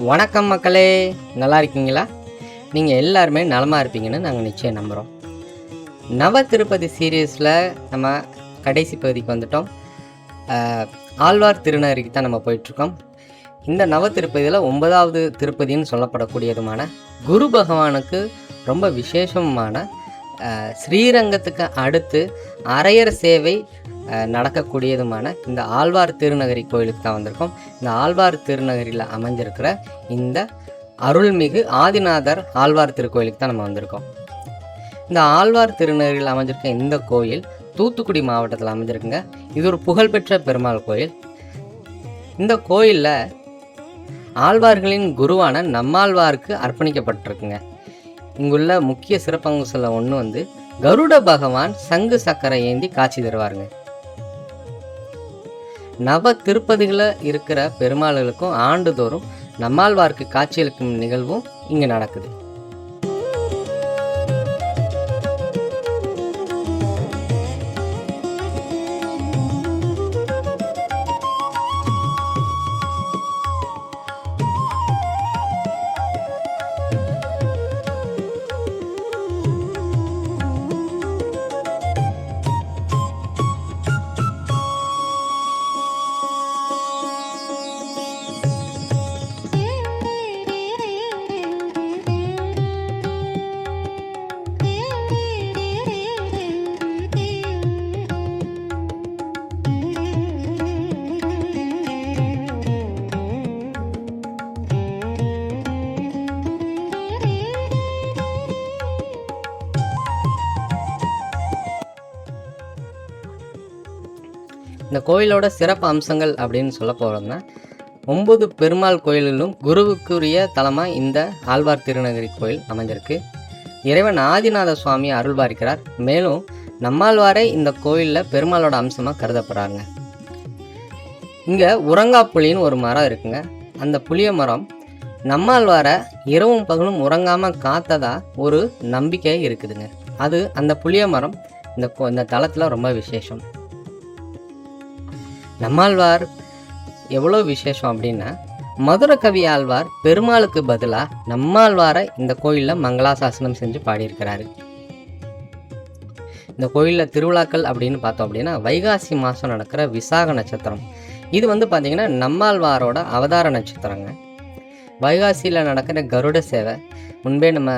வணக்கம் மக்களே, நல்லா இருக்கீங்களா? நீங்கள் எல்லாருமே நலமாக இருப்பீங்கன்னு நாங்கள் நிச்சயம் நம்புகிறோம். நவ திருப்பதி சீரியஸில் நம்ம கடைசி பகுதிக்கு வந்துட்டோம். ஆழ்வார் திருநகரிக்கு தான் நம்ம போயிட்டுருக்கோம். இந்த நவ திருப்பதியில் 9வது திருப்பதின்னு சொல்லப்படக்கூடியதுமான குரு பகவானுக்கு ரொம்ப விசேஷமான ஸ்ரீரங்கத்துக்கு அடுத்து அரையர் சேவை நடக்கக்கூடியதுமான இந்த ஆழ்வார் திருநகரி கோயிலுக்கு தான் வந்திருக்கோம். இந்த ஆழ்வார் திருநகரியில் அமைஞ்சிருக்கிற இந்த அருள்மிகு ஆதிநாதர் ஆழ்வார் திருக்கோயிலுக்கு தான் நம்ம வந்திருக்கோம். இந்த ஆழ்வார் திருநகரில் அமைஞ்சிருக்க இந்த கோயில் தூத்துக்குடி மாவட்டத்தில் அமைஞ்சிருக்குங்க. இது ஒரு புகழ்பெற்ற பெருமாள் கோயில். இந்த கோயிலில் ஆழ்வார்களின் குருவான நம்மாழ்வாருக்கு அர்ப்பணிக்கப்பட்டிருக்குங்க. இங்குள்ள முக்கிய சிறப்பம்சத்தில் ஒன்று கருட பகவான் சங்கு சக்கரை ஏந்தி காட்சி தருவாருங்க. நவ திருப்பதிகளில் இருக்கிற பெருமாள்களுக்கும் ஆண்டுதோறும் நம்மாழ்வாருக்கு காட்சியளிக்கும் நிகழ்வும் இங்கே நடக்குது. இந்த கோயிலோட சிறப்பு அம்சங்கள் அப்படின்னு சொல்ல போகிறோம்னா 9 பெருமாள் கோயிலிலும் குருவுக்குரிய தலமாக இந்த ஆழ்வார் திருநகரி கோயில் அமைஞ்சிருக்கு. இறைவன் ஆதிநாத சுவாமி அருள்பாலிக்கிறார். மேலும் நம்மாழ்வாரை இந்த கோயிலில் பெருமாளோட அம்சமாக கருதப்படுறாங்க. இங்கே உறங்காப்புளின்னு ஒரு மரம் இருக்குங்க. அந்த புளிய மரம் நம்மாழ்வாரை இரவும் பகலும் உறங்காமல் காத்ததா ஒரு நம்பிக்கை இருக்குதுங்க. அது அந்த புளிய மரம் இந்த தலத்தில் ரொம்ப விசேஷம். நம்மாழ்வார் எவ்வளோ விசேஷம் அப்படின்னா, மதுர கவி ஆழ்வார் பெருமாளுக்கு பதிலாக நம்மாழ்வாரை இந்த கோயிலில் மங்களாசாசனம் செஞ்சு பாடியிருக்கிறாரு. இந்த கோயிலில் திருவிழாக்கள் அப்படின்னு பார்த்தோம் அப்படின்னா வைகாசி மாதம் நடக்கிற விசாக நட்சத்திரம் இது பார்த்திங்கன்னா நம்மாழ்வாரோட அவதார நட்சத்திரங்க. வைகாசியில் நடக்கிற கருட சேவை முன்பே நம்ம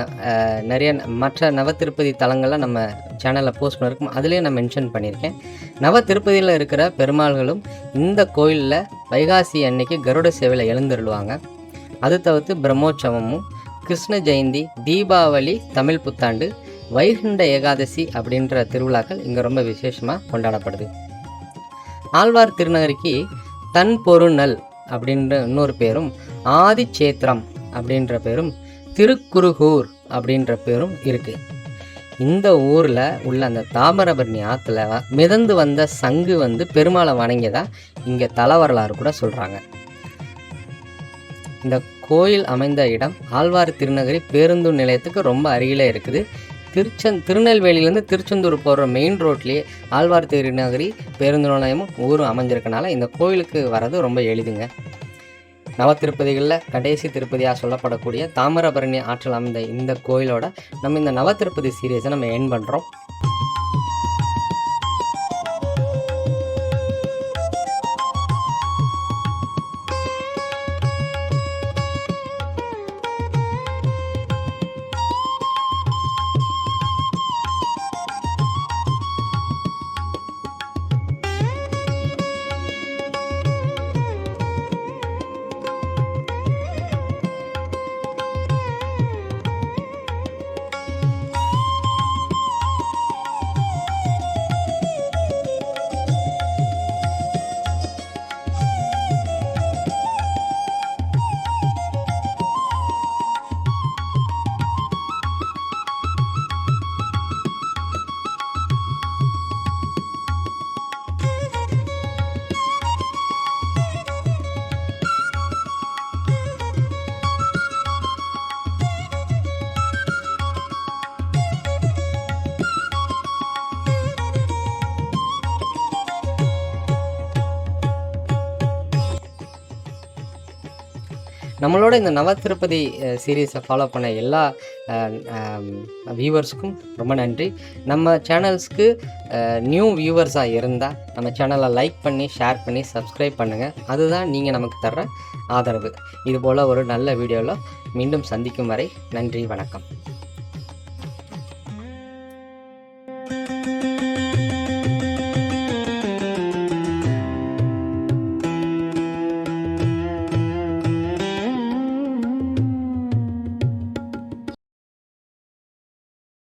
நிறைய மற்ற நவ திருப்பதி தலங்களில் நம்ம சேனலில் போஸ்ட் பண்ணியிருக்கோம். அதுலேயே நான் மென்ஷன் பண்ணியிருக்கேன். நவ திருப்பதியில் இருக்கிற பெருமாள்களும் இந்த கோயிலில் வைகாசி அன்னைக்கு கருட சேவையில் எழுந்தருள்வாங்க. அது தவிர்த்து பிரம்மோற்சவமும், கிருஷ்ண ஜெயந்தி, தீபாவளி, தமிழ் புத்தாண்டு, வைகுண்ட ஏகாதசி அப்படின்ற திருவிழாக்கள் இங்கே ரொம்ப விசேஷமாக கொண்டாடப்படுது. ஆழ்வார் திருநகரிக்கு தன் பொருநல் அப்படின்ற இன்னொரு பேரும், ஆதிச்சேத்திரம் அப்படின்ற பேரும், திருக்குருகூர் அப்படின்ற பேரும் இருக்குது. இந்த ஊரில் உள்ள அந்த தாமிரபரணி ஆற்றுல மிதந்து வந்த சங்கு பெருமாளை வணங்கியதா இங்கே தல வரலாறு கூட சொல்கிறாங்க. இந்த கோயில் அமைந்த இடம் ஆழ்வார் திருநகரி பேருந்து நிலையத்துக்கு ரொம்ப அருகில் இருக்குது. திருநெல்வேலியிலேருந்து திருச்செந்தூர் போகிற மெயின் ரோட்லேயே ஆழ்வார் திருநகரி பேருந்து நிலையமும் ஊரும் அமைஞ்சிருக்கனால இந்த கோயிலுக்கு வர்றது ரொம்ப எளிதுங்க. நவ திருப்பதிகளில் கடைசி திருப்பதியாக சொல்லப்படக்கூடிய தாமிரபரணி ஆற்றல் அமைந்த இந்த கோயிலோட நம்ம இந்த நவ திருப்பதி சீரியஸை நம்ம எண்ட் பண்ணுறோம். நம்மளோட இந்த நவ திருப்பதி சீரீஸை ஃபாலோ பண்ண எல்லா வியூவர்ஸுக்கும் ரொம்ப நன்றி. நம்ம சேனல்ஸ்க்கு நியூ வியூவர்ஸாக இருந்தால் நம்ம சேனலை லைக் பண்ணி ஷேர் பண்ணி சப்ஸ்கிரைப் பண்ணுங்கள். அதுதான் நீங்கள் நமக்கு தர்ற ஆதரவு. இதுபோல் ஒரு நல்ல வீடியோவில் மீண்டும் சந்திக்கும் வரை நன்றி, வணக்கம்.